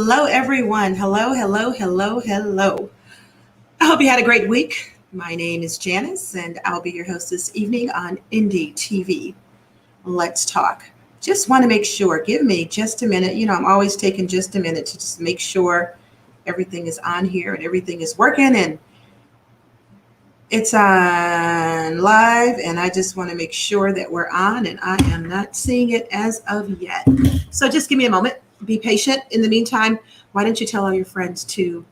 Hello, everyone. Hello, hello, hello, hello. I hope you had a great week. My name is Janice, and I'll be your host this evening on Indie TV. Let's talk. Just want to make sure, give me just a minute. I'm always taking just a minute to just make sure everything is on here and everything is working and it's on live. And I just want to make sure that we're on, and I am not seeing it as of yet. So just give me a moment. Be patient. In the meantime, why don't you tell all your friends to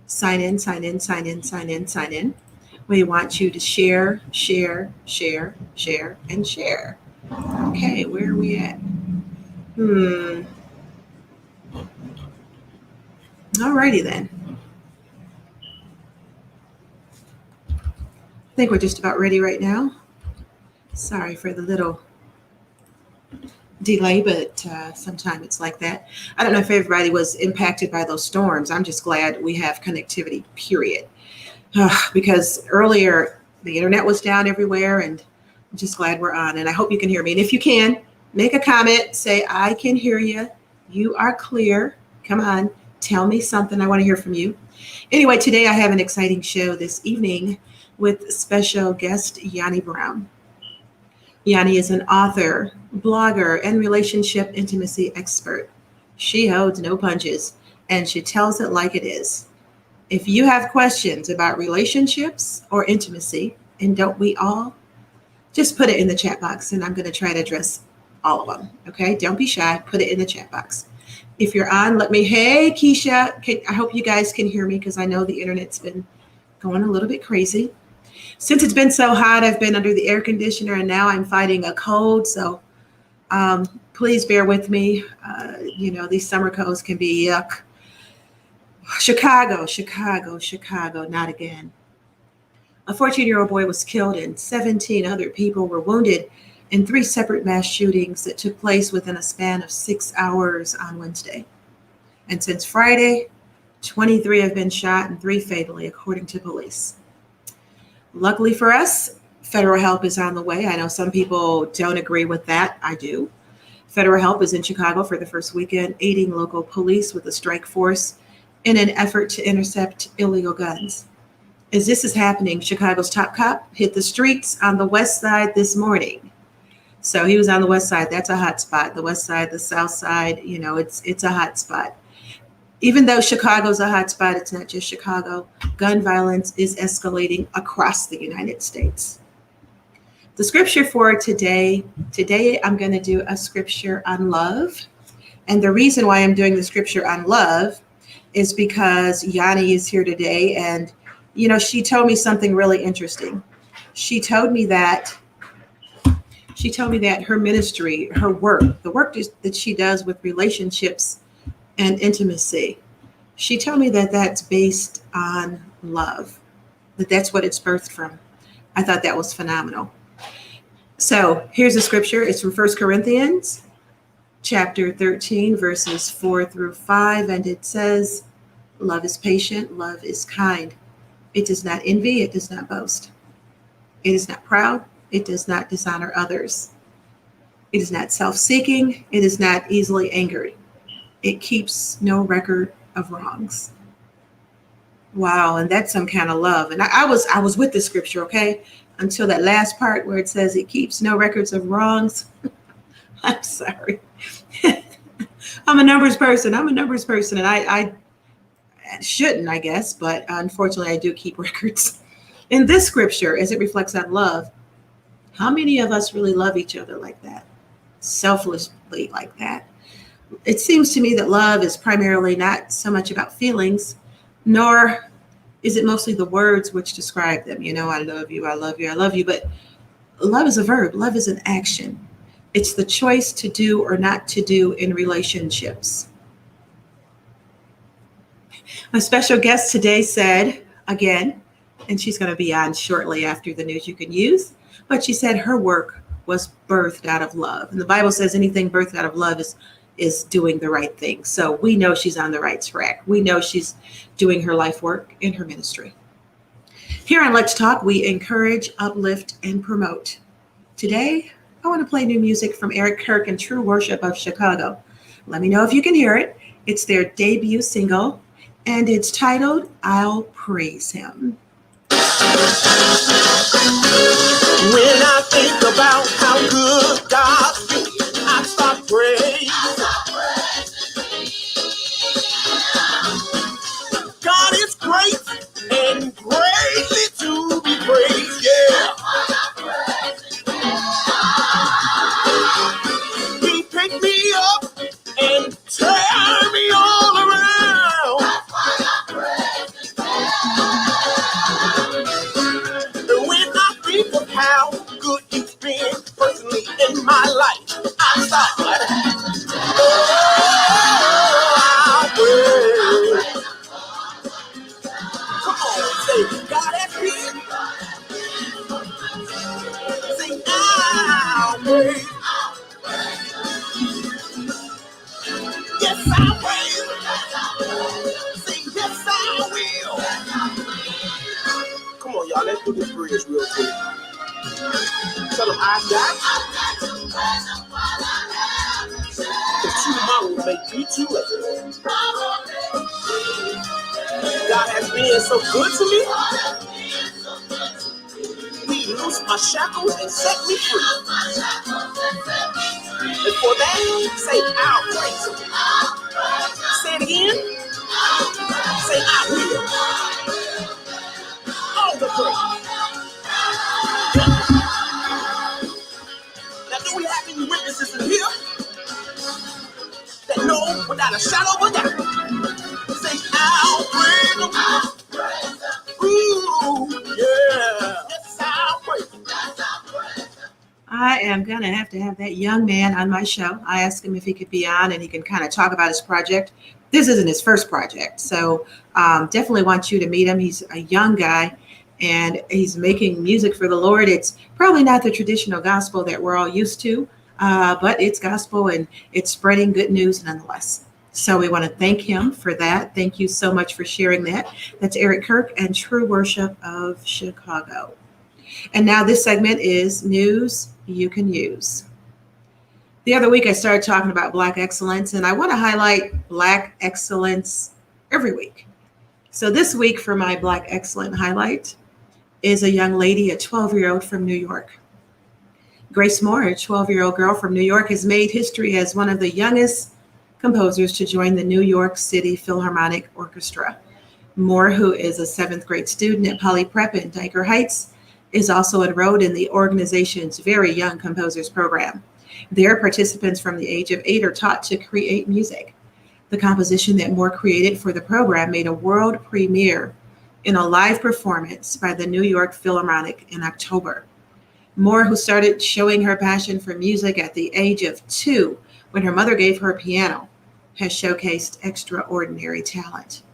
sign in, sign in, sign in, sign in, sign in. We want you to share, share, share, share, and share. Okay, where are we at? Alrighty then. I think we're just about ready right now. Sorry for the little delay, but sometimes it's like that. I don't know if everybody was impacted by those storms. I'm just glad we have connectivity, period. Because earlier the internet was down everywhere, and I'm just glad we're on. And I hope you can hear me. And if you can, make a comment, say, I can hear you. You are clear. Come on, tell me something. I want to hear from you. Anyway, today I have an exciting show this evening with special guest Yanni Brown. Yanni is an author, blogger, and relationship intimacy expert. She holds no punches, and she tells it like it is. If you have questions about relationships or intimacy, and don't we all, just put it in the chat box, and I'm going to try to address all of them. Okay? Don't be shy. Put it in the chat box. If you're on, hey, Keisha, I hope you guys can hear me because I know the internet's been going a little bit crazy. Since it's been so hot, I've been under the air conditioner, and now I'm fighting a cold. So please bear with me. These summer colds can be yuck. Chicago, not again. A 14-year-old boy was killed and 17 other people were wounded in 3 separate mass shootings that took place within a span of 6 hours on Wednesday. And since Friday, 23 have been shot and 3 fatally, according to police. Luckily for us, federal help is on the way. I know some people don't agree with that. I do. Federal help is in Chicago for the first weekend, aiding local police with a strike force in an effort to intercept illegal guns. As this is happening, Chicago's top cop hit the streets on the west side this morning. So he was on the west side. That's a hot spot. The west side, the south side, it's a hot spot. Even though Chicago's a hot spot, it's not just Chicago. Gun violence is escalating across the United States. The scripture for today I'm going to do a scripture on love. And the reason why I'm doing the scripture on love is because Yanni is here today. And, she told me something really interesting. She told me that her ministry, her work, the work that she does with relationships and intimacy, she told me that that's based on love, that's what it's birthed from. I thought that was phenomenal. So here's the scripture. It's from 1 Corinthians chapter 13, verses 4 through 5. And it says, love is patient, love is kind. It does not envy, it does not boast. It is not proud, it does not dishonor others. It is not self-seeking, it is not easily angered. It keeps no record of wrongs. Wow, and that's some kind of love. And I was with the scripture, okay, until that last part where it says it keeps no records of wrongs. I'm sorry. I'm a numbers person, and I shouldn't, I guess, but unfortunately I do keep records. In this scripture, as it reflects on love, how many of us really love each other like that? Selflessly like that? It seems to me that love is primarily not so much about feelings, nor is it mostly the words which describe them. I love you, I love you, I love you. But love is a verb. Love is an action. It's the choice to do or not to do in relationships. My special guest today said, again, and she's going to be on shortly after the news you can use, but she said her work was birthed out of love. And the Bible says anything birthed out of love is doing the right thing. So we know she's on the right track. We know she's doing her life work in her ministry. Here on Let's Talk, we encourage, uplift, and promote. Today, I want to play new music from Eric Kirk and True Worship of Chicago. Let me know if you can hear it. It's their debut single, and it's titled I'll Praise Him. When I think about how good God's been, I start praying. God is great and greatly to be praised. Yeah. He picked me up and turned me all around. And when I think of how good He's been personally in my life, I start like, I'll praise. Come on, say, God has been. Say, I'll praise. Yes, I will. Say, yes, I will. Come on, y'all, let's do this bridge real quick. Tell them I got the tomorrow will make me too late. God has been so good to me. He loosed my shackles and set me free. And for that, say, I'll praise Him. Say it again. Say, I will. All the praise. Now, do we have any witnesses in here that know without a shadow of a doubt? Say, I'll praise Him. Ooh, yeah. Yes, I'll praise Him. I am going to have that young man on my show. I asked him if he could be on and he can kind of talk about his project. This isn't his first project, so definitely want you to meet him. He's a young guy and he's making music for the Lord. It's probably not the traditional gospel that we're all used to, but it's gospel and it's spreading good news nonetheless. So we want to thank him for that. Thank you so much for sharing that. That's Eric Kirk and True Worship of Chicago. And now this segment is News You Can Use. The other week I started talking about Black excellence, and I want to highlight Black excellence every week. So this week for my Black excellent highlight is a young lady, a 12-year-old from New York. Grace Moore, a 12-year-old girl from New York, has made history as one of the youngest composers to join the New York City Philharmonic Orchestra. Moore, who is a 7th grade student at Poly Prep in Diker Heights, is also enrolled in the organization's Very Young Composers program. There, participants from the age of 8 are taught to create music. The composition that Moore created for the program made a world premiere in a live performance by the New York Philharmonic in October. Moore, who started showing her passion for music at the age of 2 when her mother gave her a piano, has showcased extraordinary talent.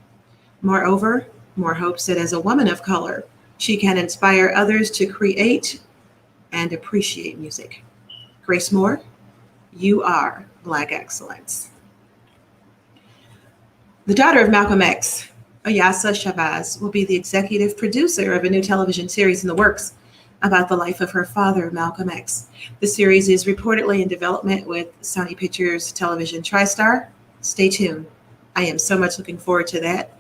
Moreover, Moore hopes that as a woman of color, she can inspire others to create and appreciate music. Grace Moore, you are Black excellence. The daughter of Malcolm X, Ayasa Shabazz, will be the executive producer of a new television series in the works about the life of her father, Malcolm X. The series is reportedly in development with Sony Pictures Television TriStar. Stay tuned. I am so much looking forward to that.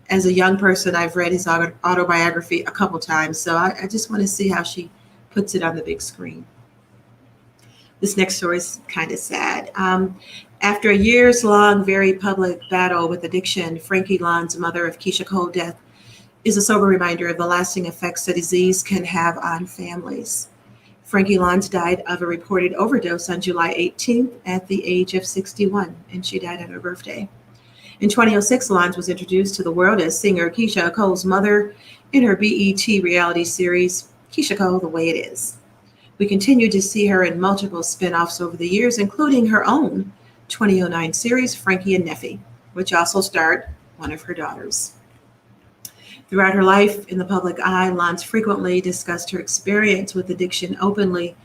As a young person, I've read his autobiography a couple times, so I just want to see how she puts it on the big screen. This next story is kind of sad. After a years-long, very public battle with addiction, Frankie Lon's mother of Keisha Cole's death is a sober reminder of the lasting effects the disease can have on families. Frankie Lons died of a reported overdose on July 18th at the age of 61, and she died on her birthday. In 2006, Lons was introduced to the world as singer Keisha Cole's mother in her BET reality series, Keisha Cole, The Way It Is. We continued to see her in multiple spin-offs over the years, including her own 2009 series, Frankie and Neffy, which also starred one of her daughters. Throughout her life in the public eye, Lons frequently discussed her experience with addiction openly,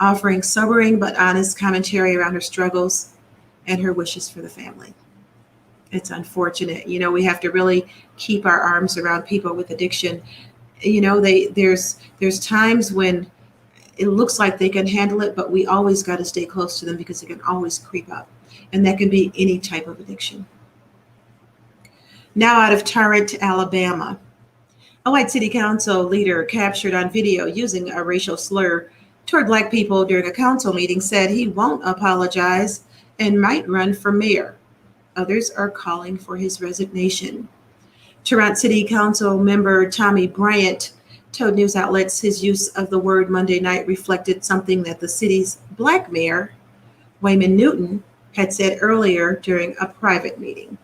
offering sobering but honest commentary around her struggles and her wishes for the family. It's unfortunate. We have to really keep our arms around people with addiction. There's times when it looks like they can handle it, but we always got to stay close to them because it can always creep up. And that can be any type of addiction. Now out of Tarrant, Alabama. A white city council leader captured on video using a racial slur toward Black people during a council meeting said he won't apologize and might run for mayor. Others are calling for his resignation. Tarrant City Council member Tommy Bryant told news outlets his use of the word Monday night reflected something that the city's Black mayor, Wayman Newton, had said earlier during a private meeting.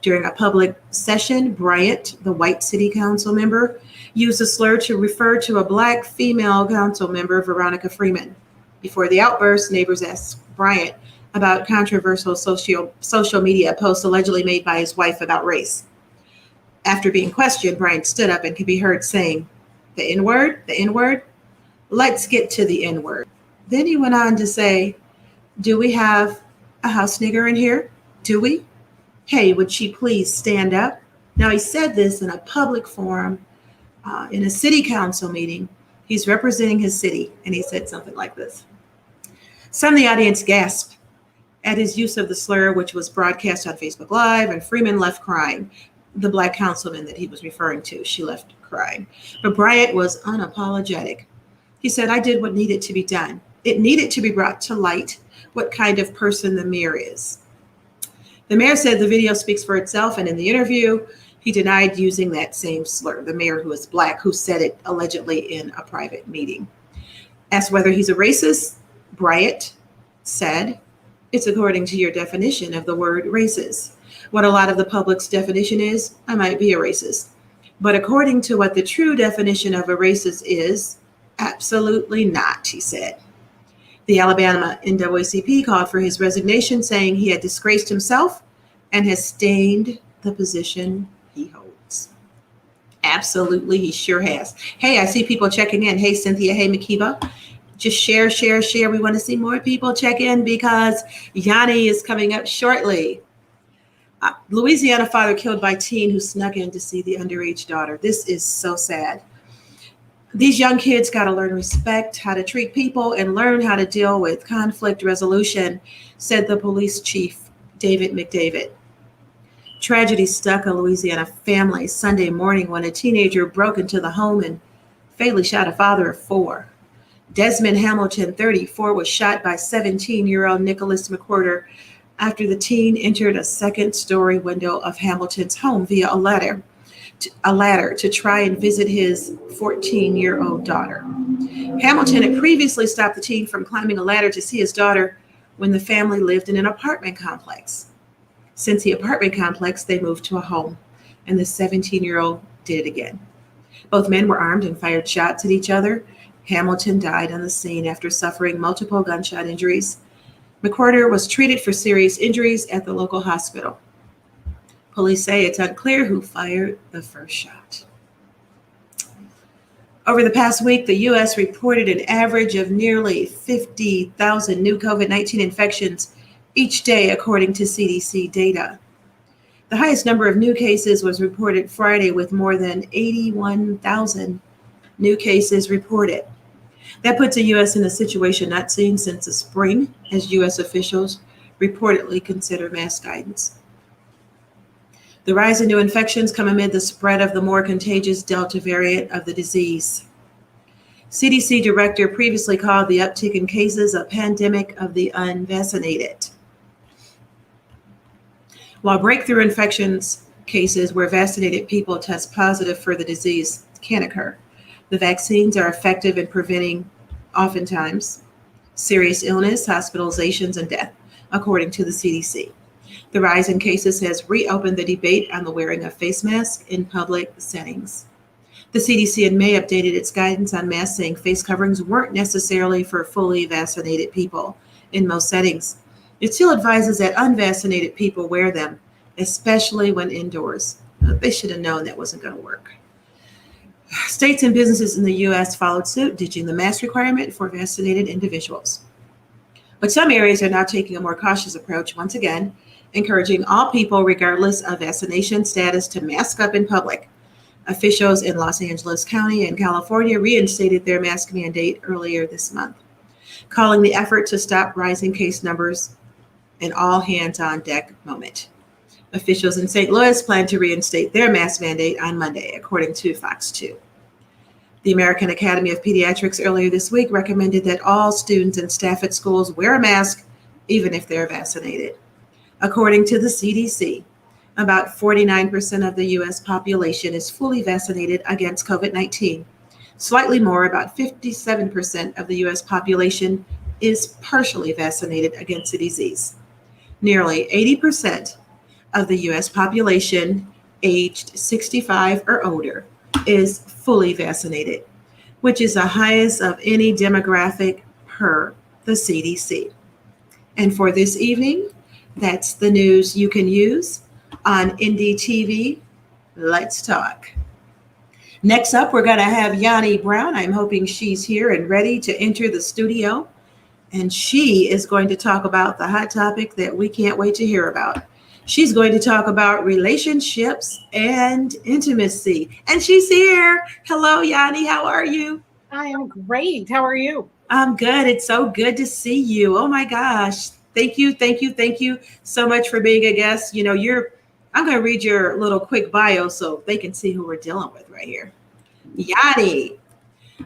During a public session, Bryant, the white city council member, used the slur to refer to a Black female council member, Veronica Freeman. Before the outburst, neighbors asked Bryant about controversial social media posts allegedly made by his wife about race. After being questioned, Bryant stood up and could be heard saying, the N-word, let's get to the N-word. Then he went on to say, do we have a house nigger in here? Do we? Hey, would she please stand up? Now, he said this in a public forum, in a city council meeting. He's representing his city, and he said something like this. Some of the audience gasped at his use of the slur, which was broadcast on Facebook Live, and Freeman left crying. The Black councilman that he was referring to, she left crying. But Bryant was unapologetic. He said, I did what needed to be done. It needed to be brought to light what kind of person the mayor is. The mayor said the video speaks for itself, and in the interview, he denied using that same slur, the mayor who is Black, who said it allegedly in a private meeting. Asked whether he's a racist, Bryant said, it's according to your definition of the word racist. What a lot of the public's definition is, I might be a racist. But according to what the true definition of a racist is, absolutely not, he said. The Alabama NAACP called for his resignation, saying he had disgraced himself and has stained the position he holds. Absolutely, he sure has. Hey, I see people checking in. Hey, Cynthia. Hey, Makiba. Just share. We want to see more people check in because Yanni is coming up shortly. Louisiana father killed by teen who snuck in to see the underage daughter. This is so sad. These young kids got to learn respect, how to treat people, and learn how to deal with conflict resolution, said the police chief, David McDavid. Tragedy struck a Louisiana family Sunday morning when a teenager broke into the home and fatally shot a father of 4. Desmond Hamilton, 34, was shot by 17-year-old Nicholas McWhorter after the teen entered a second-story window of Hamilton's home via a ladder to try and visit his 14-year-old daughter. Hamilton had previously stopped the teen from climbing a ladder to see his daughter when the family lived in an apartment complex. Since the apartment complex, they moved to a home, and the 17-year-old did it again. Both men were armed and fired shots at each other. Hamilton died on the scene after suffering multiple gunshot injuries. McWhorter was treated for serious injuries at the local hospital. Police say it's unclear who fired the first shot. Over the past week, the U.S. reported an average of nearly 50,000 new COVID-19 infections each day, according to CDC data. The highest number of new cases was reported Friday, with more than 81,000 new cases reported. That puts the U.S. in a situation not seen since the spring, as U.S. officials reportedly consider mask guidance. The rise in new infections come amid the spread of the more contagious Delta variant of the disease. CDC director previously called the uptick in cases a pandemic of the unvaccinated. While breakthrough infections cases where vaccinated people test positive for the disease can occur, the vaccines are effective in preventing, oftentimes, serious illness, hospitalizations, and death, according to the CDC. The rise in cases has reopened the debate on the wearing of face masks in public settings. The CDC in May updated its guidance on masks, saying face coverings weren't necessarily for fully vaccinated people in most settings. It still advises that unvaccinated people wear them, especially when indoors. They should have known that wasn't going to work. States and businesses in the U.S. followed suit, ditching the mask requirement for vaccinated individuals. But some areas are now taking a more cautious approach, once again, encouraging all people, regardless of vaccination status, to mask up in public. Officials in Los Angeles County and California reinstated their mask mandate earlier this month, calling the effort to stop rising case numbers an all-hands-on-deck moment. Officials in St. Louis plan to reinstate their mask mandate on Monday, according to Fox 2. The American Academy of Pediatrics earlier this week recommended that all students and staff at schools wear a mask, even if they're vaccinated. According to the CDC, about 49% of the U.S. population is fully vaccinated against COVID-19. Slightly more, about 57% of the U.S. population is partially vaccinated against the disease. Nearly 80% of the U.S. population aged 65 or older is fully vaccinated, which is the highest of any demographic per the CDC. And for this evening, that's the news you can use on NDTV. Let's talk. Next up, we're going to have Yanni Brown. I'm hoping she's here and ready to enter the studio. And she is going to talk about the hot topic that we can't wait to hear about. She's going to talk about relationships and intimacy. And she's here. Hello, Yanni. How are you? I am great. How are you? I'm good. It's so good to see you. Oh my gosh. Thank you so much for being a guest. You know, I'm going to read your little quick bio so they can see who we're dealing with right here. Yanni.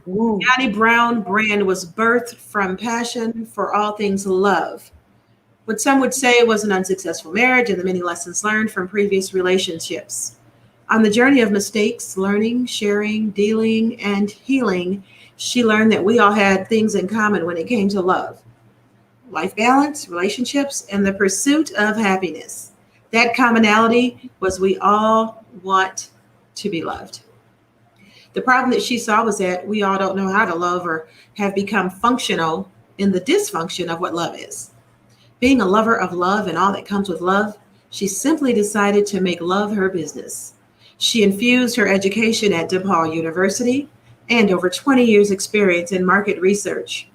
Ooh. Yanni Brown brand was birthed from passion for all things love. What some would say was an unsuccessful marriage and the many lessons learned from previous relationships. On the journey of mistakes, learning, sharing, dealing, and healing, she learned that we all had things in common when it came to love, life balance, relationships, and the pursuit of happiness. That commonality was we all want to be loved. The problem that she saw was that we all don't know how to love or have become functional in the dysfunction of what love is. Being a lover of love and all that comes with love, she simply decided to make love her business. She infused her education at DePaul University and over 20 years experience in market research.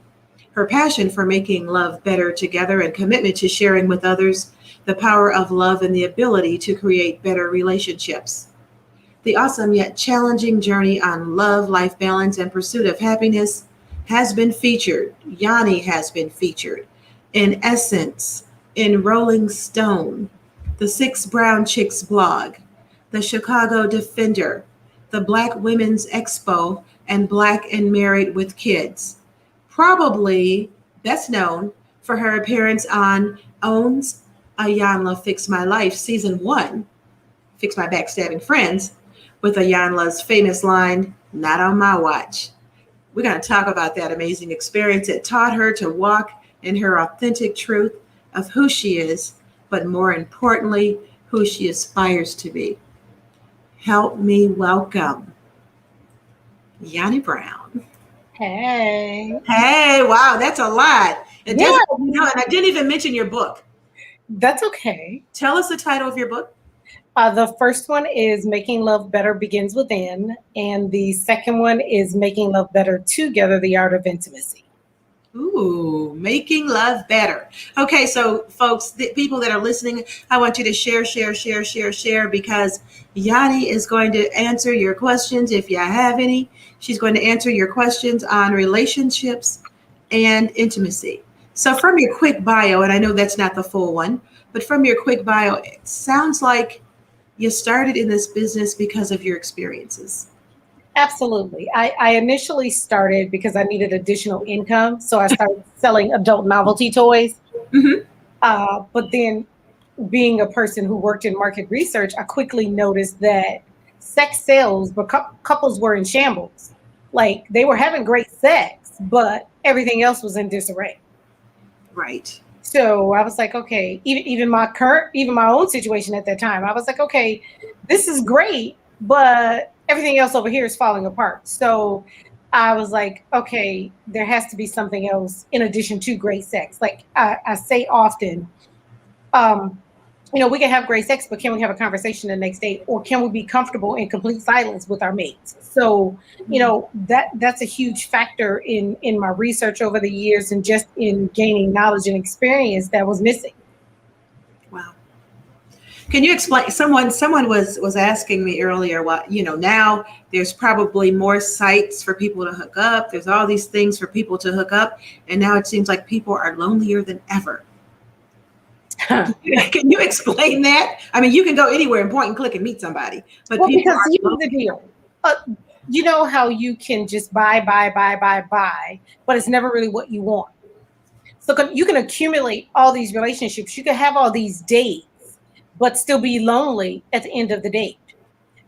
Her passion for making love better together and commitment to sharing with others the power of love and the ability to create better relationships. The awesome yet challenging journey on love, life balance, and pursuit of happiness has been featured. Yanni has been featured in Essence, in Rolling Stone, the Six Brown Chicks blog, the Chicago Defender, the Black Women's Expo, and Black and Married with Kids. Probably best known for her appearance on OWN's Ayanla Fix My Life Season 1, Fix My Backstabbing Friends, with Ayanla's famous line, "Not on my watch." We're going to talk about that amazing experience that taught her to walk in her authentic truth of who she is, but more importantly, who she aspires to be. Help me welcome Yanni Brown. Hey. Hey, wow, that's a lot. And Yeah. I didn't even mention your book. That's okay. Tell us the title of your book. The first one is Making Love Better Begins Within, and the second one is Making Love Better Together, The Art of Intimacy. Ooh, making love better. Okay, so folks, the people that are listening, I want you to share, because Yanni is going to answer your questions if you have any. She's going to answer your questions on relationships and intimacy. So from your quick bio, and I know that's not the full one, but from your quick bio, it sounds like you started in this business because of your experiences. Absolutely. I initially started because I needed additional income. So I started selling adult novelty toys. Mm-hmm. But then being a person who worked in market research, I quickly noticed that sex sales, but couples were in shambles. Like they were having great sex, but everything else was in disarray. Right. So I was like, okay, even my own situation at that time, I was like, okay, this is great, but everything else over here is falling apart. So I was like, okay, there has to be something else in addition to great sex. Like I say often, we can have great sex, but can we have a conversation the next day? Or can we be comfortable in complete silence with our mates? So, that's a huge factor in my research over the years and just in gaining knowledge and experience that was missing. Wow. Can you explain? Someone was asking me earlier what, now there's probably more sites for people to hook up. There's all these things for people to hook up. And now it seems like people are lonelier than ever. Can you explain that? I mean, you can go anywhere and point and click and meet somebody, but Well, people because are here's the deal. Uh, you know how you can just buy, but it's never really what you want. So you can accumulate all these relationships. You can have all these dates, but still be lonely at the end of the date.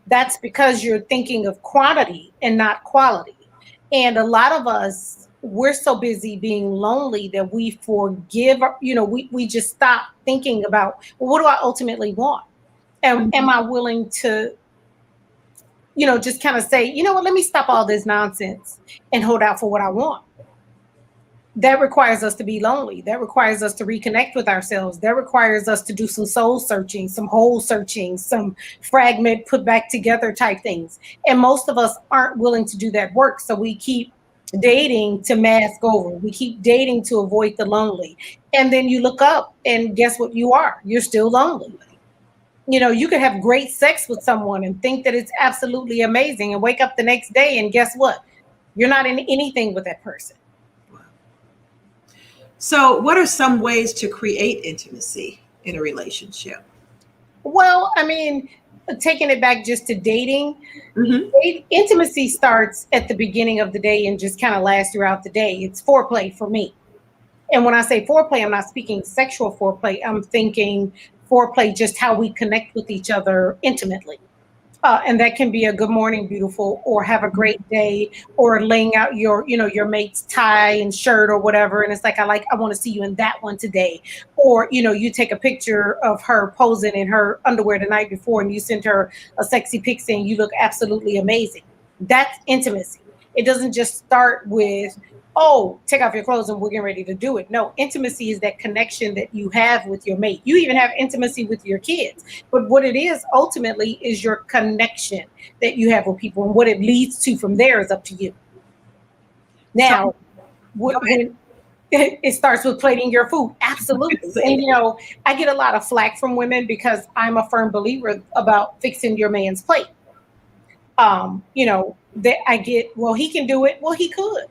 That's because you're thinking of quantity and not quality. And a lot of us, we're so busy being lonely that we forgive, we just stop thinking about, well, what do I ultimately want? And am I willing to, just kind of say, you know what, let me stop all this nonsense and hold out for what I want? That requires us to be lonely. That requires us to reconnect with ourselves. That requires us to do some soul searching, some hole searching, some fragment put back together type things. And most of us aren't willing to do that work. So we keep dating to mask over. We keep dating to avoid the lonely. And then you look up and guess what you are? You're still lonely. You could have great sex with someone and think that it's absolutely amazing and wake up the next day and guess what? You're not in anything with that person. So, what are some ways to create intimacy in a relationship? Well, I mean, taking it back just to dating, Mm-hmm. intimacy starts at the beginning of the day and just kind of lasts throughout the day. It's foreplay for me. And when I say foreplay, I'm not speaking sexual foreplay. I'm thinking foreplay, just how we connect with each other intimately. And that can be a good morning, beautiful, or have a great day, or laying out your mate's tie and shirt or whatever. And it's like, I want to see you in that one today. Or, you take a picture of her posing in her underwear the night before and you send her a sexy pic saying you look absolutely amazing. That's intimacy. It doesn't just start with, oh, take off your clothes and we're getting ready to do it. No, intimacy is that connection that you have with your mate. You even have intimacy with your kids. But what it is ultimately is your connection that you have with people. And what it leads to from there is up to you. Now, when it starts with plating your food. Absolutely. And, I get a lot of flack from women because I'm a firm believer about fixing your man's plate. That I get, well, he can do it. Well, he could.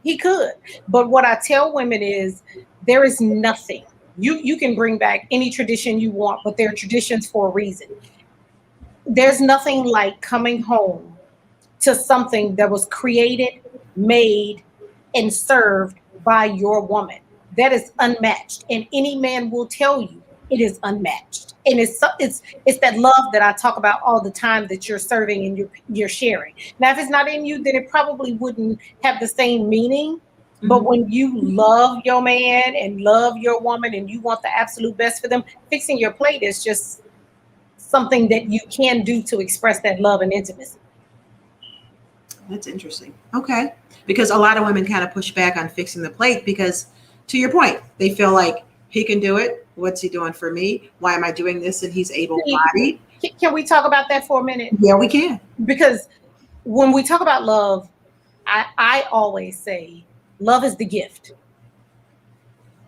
He could. But what I tell women is there is nothing. You can bring back any tradition you want, but they're traditions for a reason. There's nothing like coming home to something that was created, made, and served by your woman. That is unmatched. And any man will tell you it is unmatched. And it's that love that I talk about all the time that you're serving and you're sharing. Now, if it's not in you, then it probably wouldn't have the same meaning. Mm-hmm. But when you love your man and love your woman and you want the absolute best for them, fixing your plate is just something that you can do to express that love and intimacy. That's interesting. Okay. Because a lot of women kind of push back on fixing the plate because, to your point, they feel like he can do it. What's he doing for me? Why am I doing this? And he's able-bodied. Can we talk about that for a minute? Yeah, we can. Because when we talk about love, I always say love is the gift.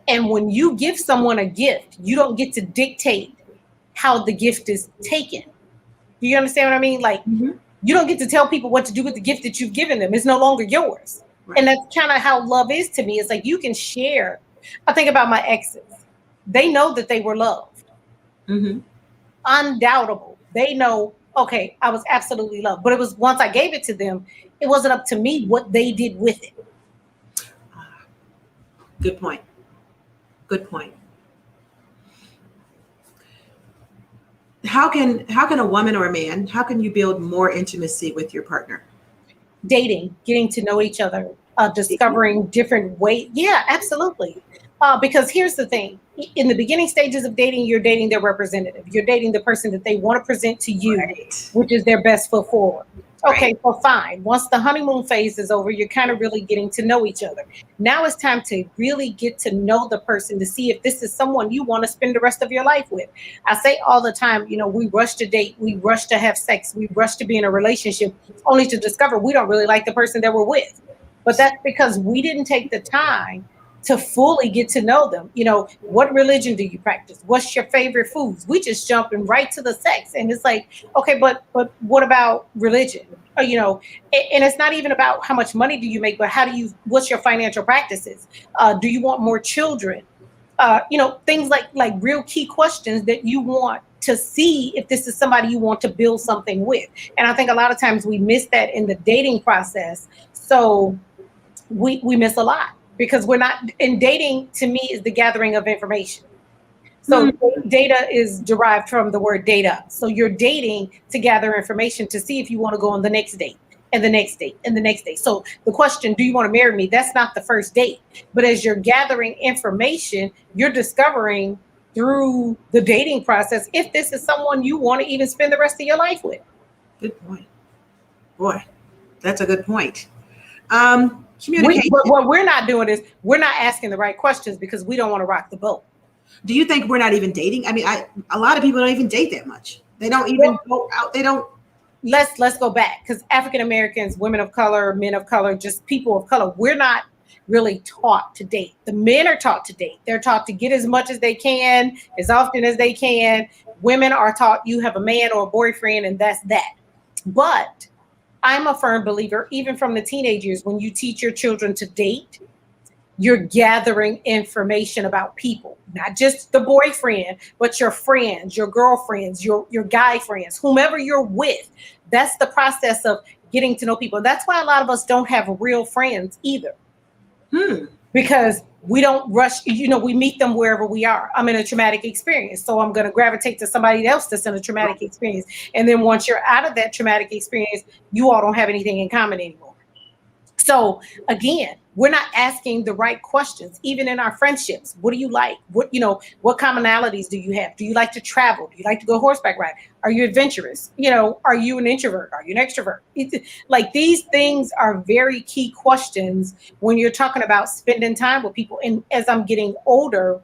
And when you give someone a gift, you don't get to dictate how the gift is taken. Do you understand what I mean? Like, mm-hmm. You don't get to tell people what to do with the gift that you've given them. It's no longer yours. Right. And that's kind of how love is to me. It's like you can share. I think about my exes. They know that they were loved. Mm-hmm. Undoubtable. They know, okay, I was absolutely loved. But it was once I gave it to them, it wasn't up to me what they did with it. Good point. Good point. How can a woman or a man, how can you build more intimacy with your partner? Dating, getting to know each other, discovering different ways. Yeah, absolutely. Because here's the thing. In the beginning stages of dating, you're dating their representative. You're dating the person that they want to present to you, right, which is their best foot forward. Okay, right. So fine. Once the honeymoon phase is over, you're kind of really getting to know each other. Now it's time to really get to know the person to see if this is someone you want to spend the rest of your life with. I say all the time, we rush to date, we rush to have sex, we rush to be in a relationship only to discover we don't really like the person that we're with. But that's because we didn't take the time to fully get to know them. What religion do you practice? What's your favorite foods? We just jumping right to the sex. And it's like, okay, but what about religion? And it's not even about how much money do you make, but what's your financial practices? Do you want more children? things like real key questions that you want to see if this is somebody you want to build something with. And I think a lot of times we miss that in the dating process. So we miss a lot because we're not in dating. To me, is the gathering of information. So data is derived from the word data. So you're dating to gather information to see if you want to go on the next date and the next date and the next date. So the question, do you want to marry me? That's not the first date. But as you're gathering information, you're discovering through the dating process if this is someone you want to even spend the rest of your life with. Good point. Boy, that's a good point. Communication. What we're not doing is we're not asking the right questions because we don't want to rock the boat. Do you think we're not even dating? I mean, a lot of people don't even date that much. They don't even go out. They don't. Let's go back, because African Americans, women of color, men of color, just people of color, we're not really taught to date. The men are taught to date. They're taught to get as much as they can, as often as they can. Women are taught you have a man or a boyfriend and that's that. But I'm a firm believer, even from the teenage years, when you teach your children to date, you're gathering information about people, not just the boyfriend, but your friends, your girlfriends, your guy friends, whomever you're with. That's the process of getting to know people. That's why a lot of us don't have real friends either. Because we don't rush, we meet them wherever we are. I'm in a traumatic experience, so I'm going to gravitate to somebody else that's in a traumatic experience. And then once you're out of that traumatic experience, you all don't have anything in common anymore. So again, we're not asking the right questions, even in our friendships. What do you like? What commonalities do you have? Do you like to travel? Do you like to go horseback ride? Are you adventurous? Are you an introvert? Are you an extrovert? Like, these things are very key questions when you're talking about spending time with people. And as I'm getting older,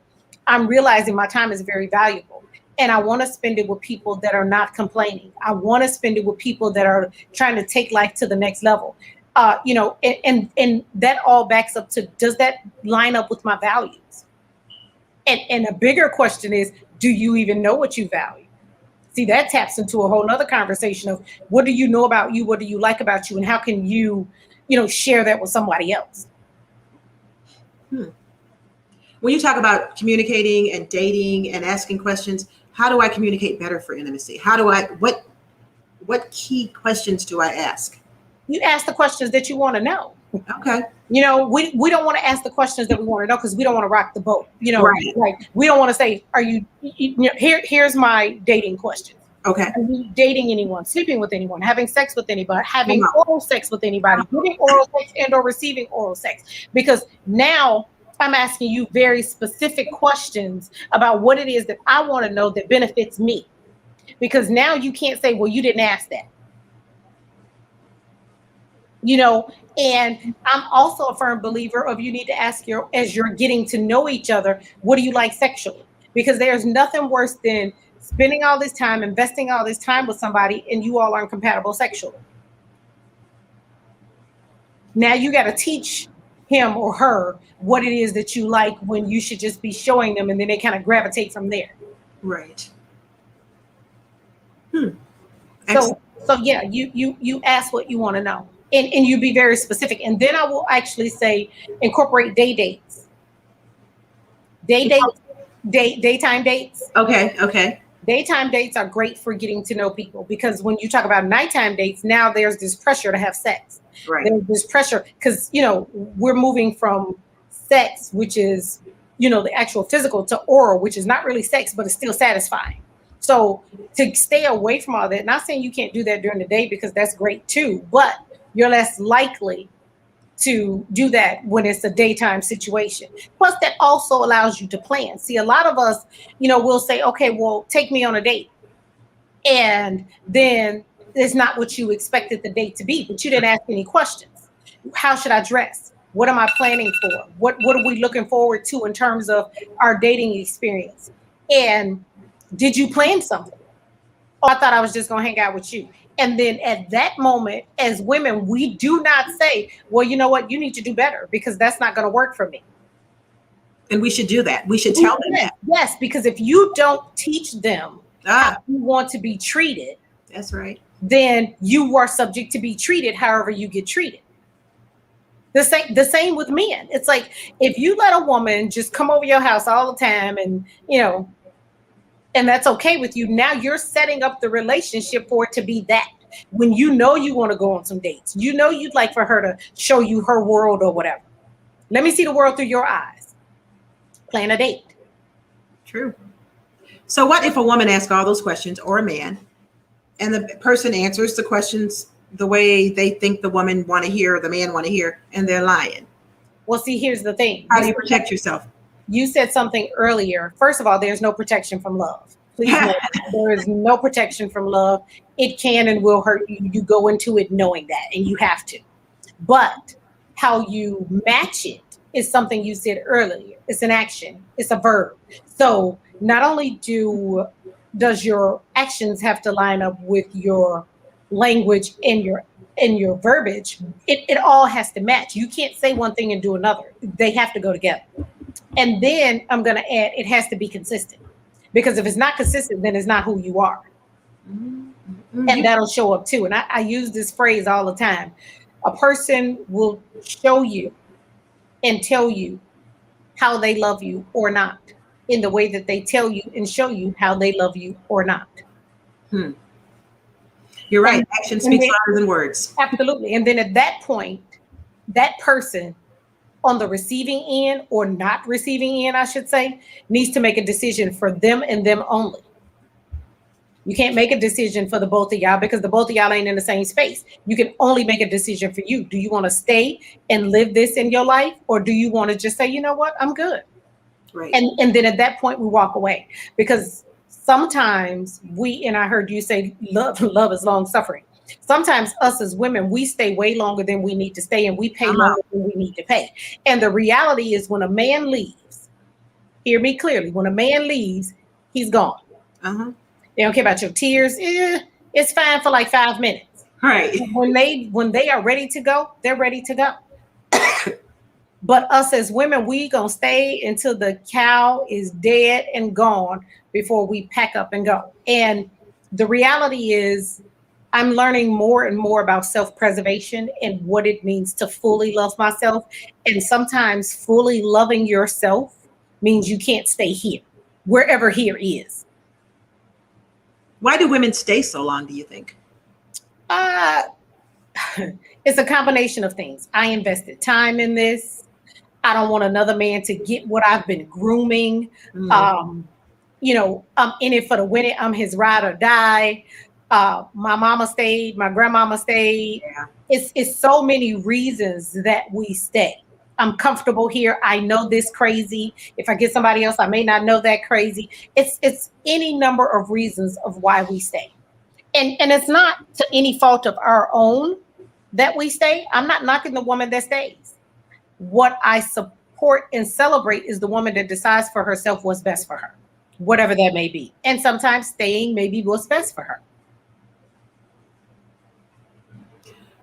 I'm realizing my time is very valuable. And I want to spend it with people that are not complaining. I want to spend it with people that are trying to take life to the next level. And that all backs up to, does that line up with my values? And a bigger question is, do you even know what you value? See, that taps into a whole nother conversation of, what do you know about you? What do you like about you? And how can you, share that with somebody else? When you talk about communicating and dating and asking questions, how do I communicate better for intimacy? What key questions do I ask? You ask the questions that you want to know. Okay. We don't want to ask the questions that we want to know because we don't want to rock the boat. Right. Like, we don't want to say, are you, here's my dating questions. Okay. Are you dating anyone, sleeping with anyone, having sex with anybody, having oral sex with anybody, giving oral sex and or receiving oral sex? Because now I'm asking you very specific questions about what it is that I want to know that benefits me. Because now you can't say, well, you didn't ask that. And I'm also a firm believer of, you need to ask as you're getting to know each other, what do you like sexually? Because there's nothing worse than spending all this time, investing all this time with somebody, and you all aren't compatible sexually. Now you got to teach him or her what it is that you like, when you should just be showing them, and then they kind of gravitate from there. Right. So yeah, you ask what you want to know. And you be very specific. And then I will actually say, incorporate dates. Daytime dates. Okay. Daytime dates are great for getting to know people, because when you talk about nighttime dates, now there's this pressure to have sex. Right. There's this pressure because, we're moving from sex, which is, the actual physical, to oral, which is not really sex, but it's still satisfying. So to stay away from all that, not saying you can't do that during the day, because that's great too, but you're less likely to do that when it's a daytime situation. Plus, that also allows you to plan. See, a lot of us, will say, okay, well, take me on a date. And then it's not what you expected the date to be, but you didn't ask any questions. How should I dress? What am I planning for? What are we looking forward to in terms of our dating experience? And did you plan something? Oh, I thought I was just going to hang out with you. And then at that moment, as women, we do not say, well, you know what, you need to do better, because that's not going to work for me. And we should do that. We should tell them that. Yes, because if you don't teach them how you want to be treated, that's right, then you are subject to be treated however you get treated. The same with men. It's like if you let a woman just come over your house all the time and and that's okay with you, now you're setting up the relationship for it to be that. When you know you want to go on some dates, you know you'd like for her to show you her world or whatever. Let me see the world through your eyes. Plan a date. True. So what if a woman asks all those questions, or a man, and the person answers the questions the way they think the woman want to hear, or the man want to hear, and they're lying? Well, see, here's the thing. How do you protect yourself? You said something earlier. First of all, there's no protection from love. Please know there is no protection from love. It can and will hurt you. You go into it knowing that, and you have to. But how you match it is something you said earlier. It's an action. It's a verb. So not only does your actions have to line up with your language and your verbiage, it all has to match. You can't say one thing and do another. They have to go together. And then I'm going to add, it has to be consistent. Because if it's not consistent, then it's not who you are. Mm-hmm. And that'll show up too. And I use this phrase all the time. A person will show you and tell you how they love you or not, in the way that they tell you and show you how they love you or not. You're right. Action speaks louder than words. Absolutely. And then at that point, that person on the receiving end, or not receiving end, I should say, needs to make a decision for them and them only. You can't make a decision for the both of y'all because the both of y'all ain't in the same space. You can only make a decision for you. Do you want to stay and live this in your life? Or do you want to just say, you know what, I'm good. Right. And then at that point we walk away, because sometimes and I heard you say love is long suffering. Sometimes us as women, we stay way longer than we need to stay, and we pay longer than we need to pay. And the reality is, when a man leaves, hear me clearly, when a man leaves, he's gone. They don't care about your tears. It's fine for like 5 minutes. Right. When they are ready to go, they're ready to go. But us as women, we gonna stay until the cow is dead and gone before we pack up and go. And the reality is, I'm learning more and more about self-preservation and what it means to fully love myself. And sometimes fully loving yourself means you can't stay here, wherever here is. Why do women stay so long, do you think? It's a combination of things. I invested time in this. I don't want another man to get what I've been grooming. I'm in it for the winning. I'm his ride or die. My mama stayed, my grandmama stayed. Yeah. It's so many reasons that we stay. I'm comfortable here. I know this crazy. If I get somebody else, I may not know that crazy. It's any number of reasons of why we stay. And it's not to any fault of our own that we stay. I'm not knocking the woman that stays. What I support and celebrate is the woman that decides for herself what's best for her, whatever that may be. And sometimes staying may be what's best for her.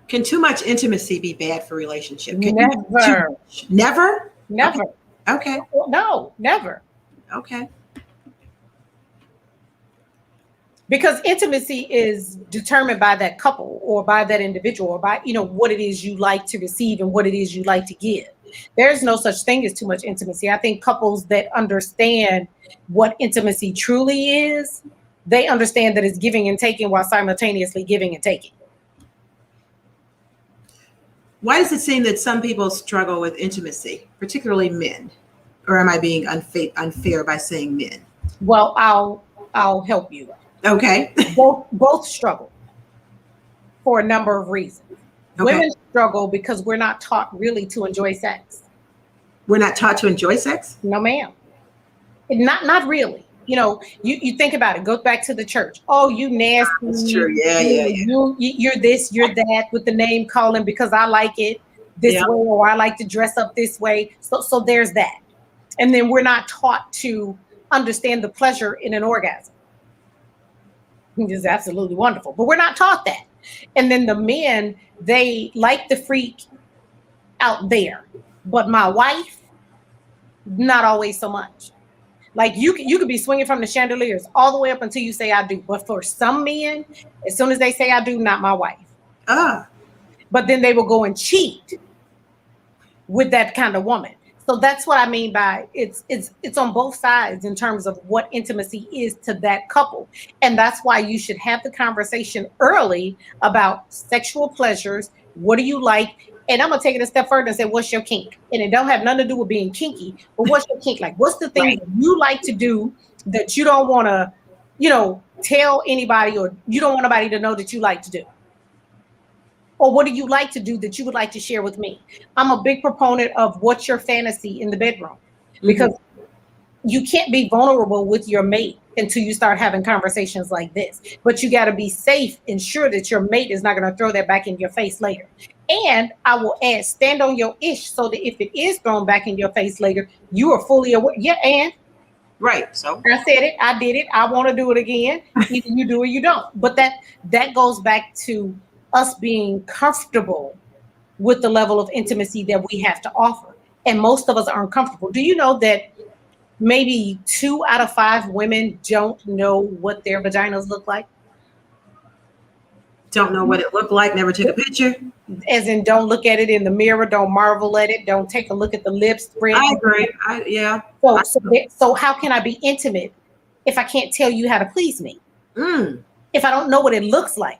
Can too much intimacy be bad for a relationship? Never. Never? Never. Okay. No, never. Okay. Because intimacy is determined by that couple or by that individual, or by, what it is you like to receive and what it is you like to give. There's no such thing as too much intimacy. I think couples that understand what intimacy truly is, they understand that it's giving and taking while simultaneously giving and taking. Why does it seem that some people struggle with intimacy, particularly men? Or am I being unfair by saying men? Well, I'll help you. Okay. Both struggle for a number of reasons. Okay. Women struggle because we're not taught really to enjoy sex. We're not taught to enjoy sex? No, ma'am. Not really. You think about it. Go back to the church. Oh, you nasty. That's true. Yeah. You're this, you're that, with the name calling because I like it this way, or I like to dress up this way. So there's that. And then we're not taught to understand the pleasure in an orgasm. It is absolutely wonderful, but we're not taught that. And then the men, they like the freak out there, but my wife, not always so much. Like you could be swinging from the chandeliers all the way up until you say I do. But for some men, as soon as they say I do, not my wife. But then they will go and cheat with that kind of woman. So that's what I mean by it's on both sides in terms of what intimacy is to that couple. And that's why you should have the conversation early about sexual pleasures. What do you like? And I'm gonna take it a step further and say, what's your kink? And it don't have nothing to do with being kinky, but what's your kink like? What's the things Right. that you like to do that you don't want to, tell anybody, or you don't want anybody to know that you like to do? Or what do you like to do that you would like to share with me? I'm a big proponent of what's your fantasy in the bedroom, because you can't be vulnerable with your mate until you start having conversations like this. But you got to be safe and sure that your mate is not going to throw that back in your face later. And I will add, stand on your ish, so that if it is thrown back in your face later, you are fully aware. Yeah, and Right. So I said it, I did it, I want to do it again. Either you do or you don't. But that goes back to us being comfortable with the level of intimacy that we have to offer. And most of us aren't comfortable. Do you know that maybe 2 out of 5 women don't know what their vaginas look like? don't know what it looked like, never took a picture. As in, don't look at it in the mirror, don't marvel at it, don't take a look at the lips spread. I agree. Yeah. So how can I be intimate if I can't tell you how to please me? Mm. If I don't know what it looks like?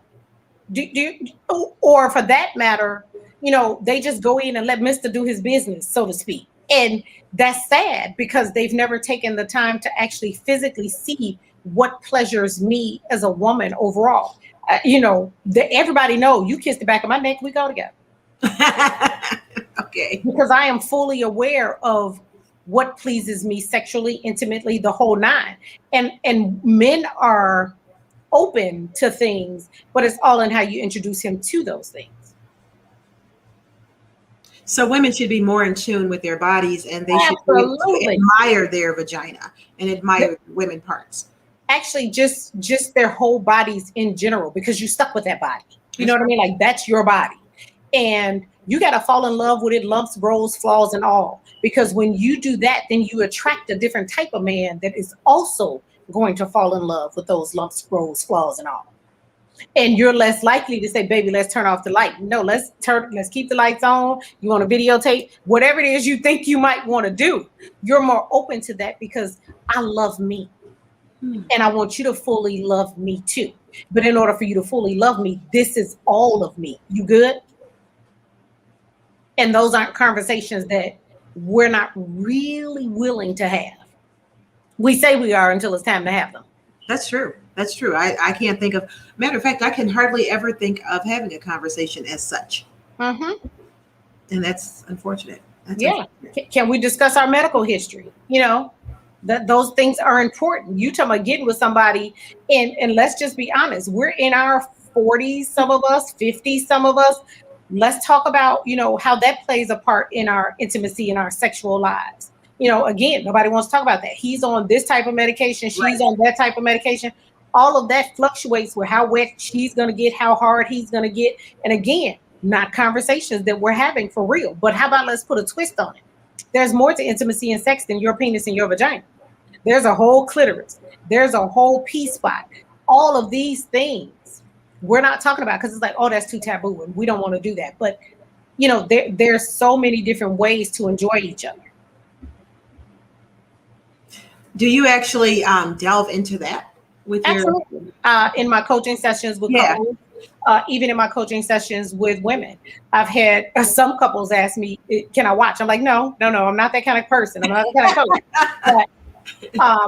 Or for that matter, they just go in and let Mr. do his business, so to speak. And that's sad, because they've never taken the time to actually physically see what pleasures me as a woman overall. Everybody know, you kiss the back of my neck, we go together. Okay. Because I am fully aware of what pleases me sexually, intimately, the whole nine. And men are open to things, but it's all in how you introduce him to those things. So women should be more in tune with their bodies, and they should be able to admire their vagina and admire women parts. Actually, just their whole bodies in general, because you stuck with that body. You know what I mean? Like, that's your body. And you got to fall in love with it, lumps, rolls, flaws, and all. Because when you do that, then you attract a different type of man that is also going to fall in love with those lumps, rolls, flaws, and all. And you're less likely to say, baby, let's turn off the light. No, let's keep the lights on. You want to videotape? Whatever it is you think you might want to do, you're more open to that, because I love me. And I want you to fully love me too. But in order for you to fully love me, this is all of me. You good? And those aren't conversations that we're not really willing to have. We say we are until it's time to have them. That's true. That's true. I can't think of, matter of fact, I can hardly ever think of having a conversation as such. Mm-hmm. And that's unfortunate. Unfortunate. Can we discuss our medical history? That those things are important. You talking about getting with somebody, and let's just be honest, we're in our 40s, some of us, 50s, some of us. Let's talk about, how that plays a part in our intimacy and our sexual lives. Again, nobody wants to talk about that. He's on this type of medication, she's on that type of medication. All of that fluctuates with how wet she's going to get, how hard he's going to get. And again, not conversations that we're having for real. But how about let's put a twist on it? There's more to intimacy and sex than your penis and your vagina. There's a whole clitoris. There's a whole P-spot. All of these things we're not talking about, because it's like, oh, that's too taboo and we don't want to do that. But, there's so many different ways to enjoy each other. Do you actually delve into that with Absolutely. In my coaching sessions with couples, even in my coaching sessions with women, I've had some couples ask me, can I watch? I'm like, no, I'm not that kind of person. I'm not that kind of coach.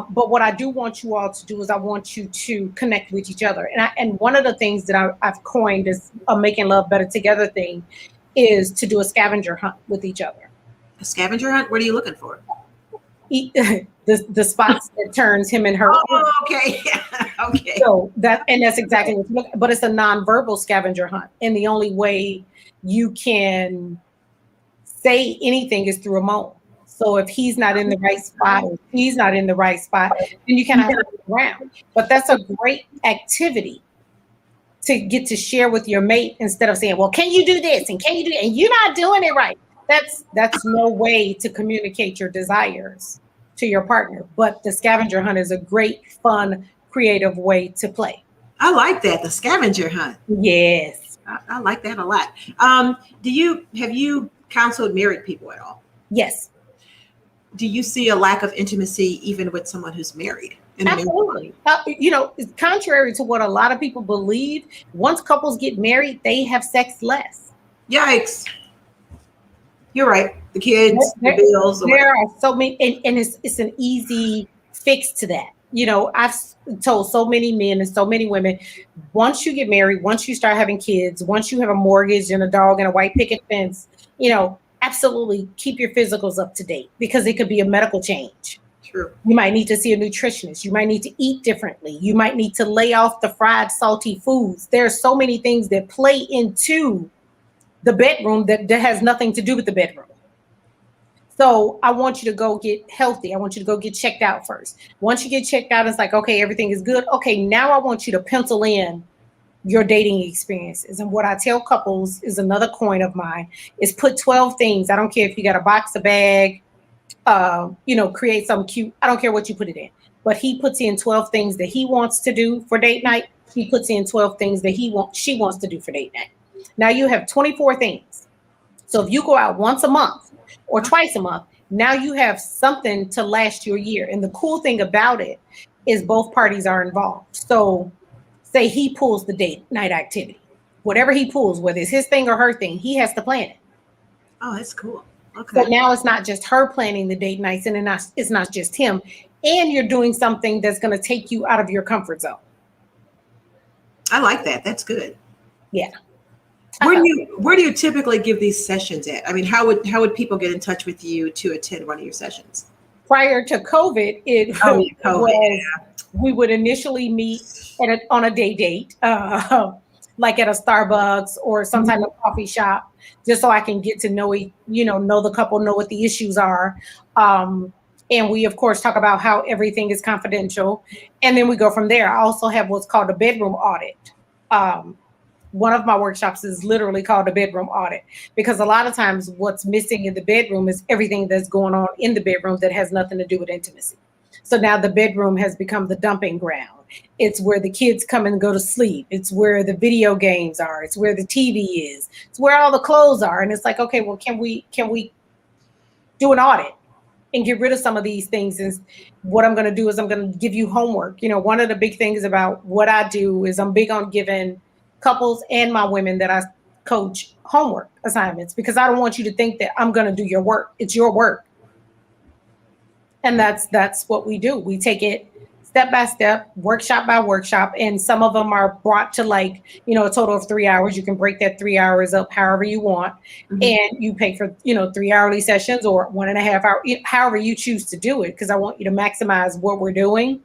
But what I do want you all to do is I want you to connect with each other. And one of the things that I've coined as a making love better together thing is to do a scavenger hunt with each other. A scavenger hunt? What are you looking for? The spots that turns him and her. Oh, okay. Okay. So that's exactly what you look at. But it's a nonverbal scavenger hunt. And the only way you can say anything is through a moan. So if he's not in the right spot, or he's not in the right spot, then you kind of have to look around. But that's a great activity to get to share with your mate, instead of saying, well, can you do this? And can you do that? And you're not doing it right. That's no way to communicate your desires to your partner. But the scavenger hunt is a great, fun, creative way to play. I like that. The scavenger hunt. Yes. I like that a lot. Have you counseled married people at all? Yes. Do you see a lack of intimacy even with someone who's married? Absolutely. Contrary to what a lot of people believe, once couples get married, they have sex less. Yikes. You're right. The kids, the There, bills. there are so many, and it's an easy fix to that. I've told so many men and so many women, once you get married, once you start having kids, once you have a mortgage and a dog and a white picket fence, absolutely keep your physicals up to date, because it could be a medical change. True. You might need to see a nutritionist. You might need to eat differently. You might need to lay off the fried, salty foods. There are so many things that play into the bedroom that has nothing to do with the bedroom. So I want you to go get healthy. I want you to go get checked out first. Once you get checked out, it's like, okay, everything is good. Okay, now I want you to pencil in your dating experiences. And what I tell couples is another coin of mine is put 12 things. I don't care if you got a box, a bag, create something cute. I don't care what you put it in. But he puts in 12 things that he wants to do for date night. He puts in 12 things that she wants to do for date night. Now you have 24 things. So if you go out once a month or twice a month, now you have something to last you a year. And the cool thing about it is both parties are involved. So say he pulls the date night activity, whatever he pulls, whether it's his thing or her thing, he has to plan it. Oh, that's cool. Okay. So now it's not just her planning the date nights, and it's not just him. And you're doing something that's going to take you out of your comfort zone. I like that. That's good. Yeah. Where do you typically give these sessions at? I mean, how would people get in touch with you to attend one of your sessions? Prior to COVID, we would initially meet on a day date, like at a Starbucks or some type of coffee shop, just so I can get to know the couple, know what the issues are. And we, of course, talk about how everything is confidential. And then we go from there. I also have what's called a bedroom audit. One of my workshops is literally called a bedroom audit, because a lot of times what's missing in the bedroom is everything that's going on in the bedroom that has nothing to do with intimacy. So now the bedroom has become the dumping ground. It's where the kids come and go to sleep. It's where the video games are. It's where the TV is. It's where all the clothes are. And it's like, okay, well, can we do an audit and get rid of some of these things? And what I'm going to do is I'm going to give you homework. One of the big things about what I do is I'm big on giving couples and my women that I coach homework assignments, because I don't want you to think that I'm going to do your work. It's your work. And that's what we do. We take it step by step, workshop by workshop. And some of them are brought to a total of 3 hours. You can break that 3 hours up however you want. Mm-hmm. And you pay for, 3 hourly sessions or 1.5 hour, however you choose to do it, because I want you to maximize what we're doing.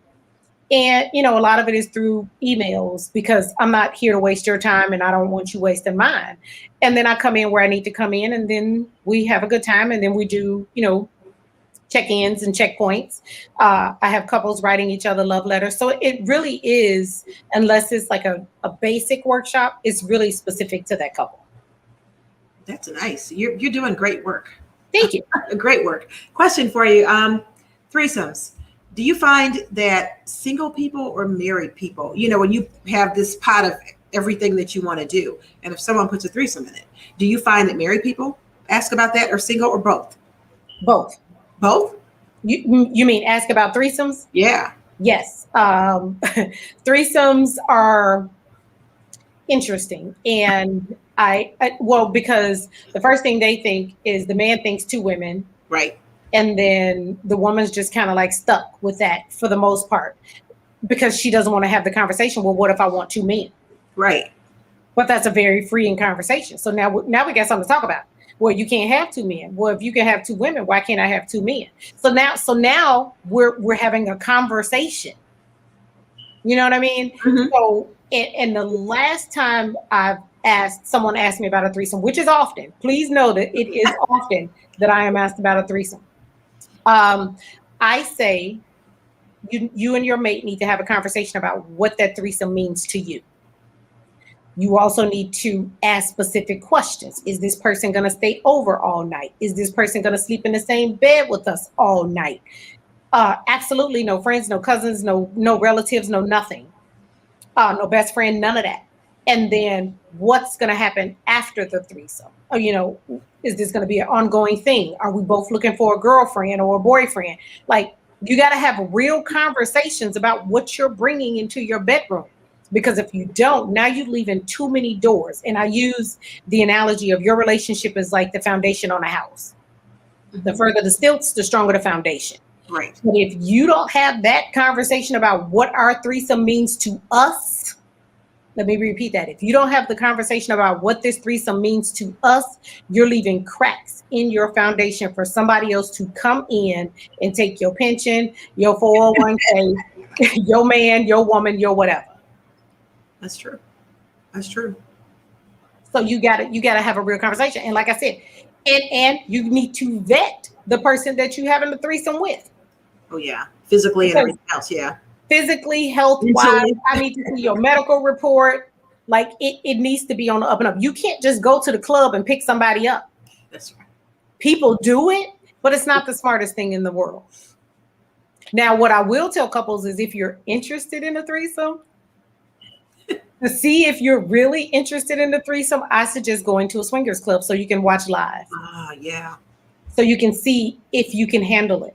And, a lot of it is through emails, because I'm not here to waste your time and I don't want you wasting mine. And then I come in where I need to come in, and then we have a good time. And then we do, check-ins and checkpoints. I have couples writing each other love letters. So it really is, unless it's like a basic workshop, it's really specific to that couple. That's nice. You're doing great work. Thank you. Great work. Question for you. Threesomes. Do you find that single people or married people, when you have this pot of everything that you want to do, and if someone puts a threesome in it, do you find that married people ask about that, or single, or both? Both. Both? You mean ask about threesomes? Yeah. Yes. Threesomes are interesting. And because the first thing they think is the man thinks 2 women. Right. And then the woman's just kind of like stuck with that for the most part, because she doesn't want to have the conversation. Well, what if I want 2 men? Right. But that's a very freeing conversation. So now we got something to talk about. Well, you can't have 2 men. Well, if you can have 2 women, why can't I have 2 men? So now we're having a conversation. You know what I mean? Mm-hmm. So, and the last time someone asked me about a threesome, which is often, please know that it is often that I am asked about a threesome. I say you and your mate need to have a conversation about what that threesome means to you. You also need to ask specific questions. Is this person going to stay over all night? Is this person going to sleep in the same bed with us all night? Absolutely no friends, no cousins, no relatives, no nothing. No best friend, none of that. And then what's going to happen after the threesome? Or, is this going to be an ongoing thing? Are we both looking for a girlfriend or a boyfriend? Like, you got to have real conversations about what you're bringing into your bedroom. Because if you don't, now you're leaving too many doors. And I use the analogy of your relationship is like the foundation on a house. The further the stilts, the stronger the foundation. Right. But if you don't have that conversation about what our threesome means to us, let me repeat that. If you don't have the conversation about what this threesome means to us, you're leaving cracks in your foundation for somebody else to come in and take your pension, your 401k, your man, your woman, your whatever. That's true. That's true. So you gotta have a real conversation. And like I said, and you need to vet the person that you having the threesome with. Oh yeah, physically and everything else. Yeah, physically, health-wise. I need to see your medical report. Like it needs to be on the up and up. You can't just go to the club and pick somebody up. that's right. People do it, but it's not the smartest thing in the world. Now, what I will tell couples is if you're interested in a threesome, to see if you're really interested in the threesome, I suggest going to a swingers club so you can watch live. Yeah. So you can see if you can handle it.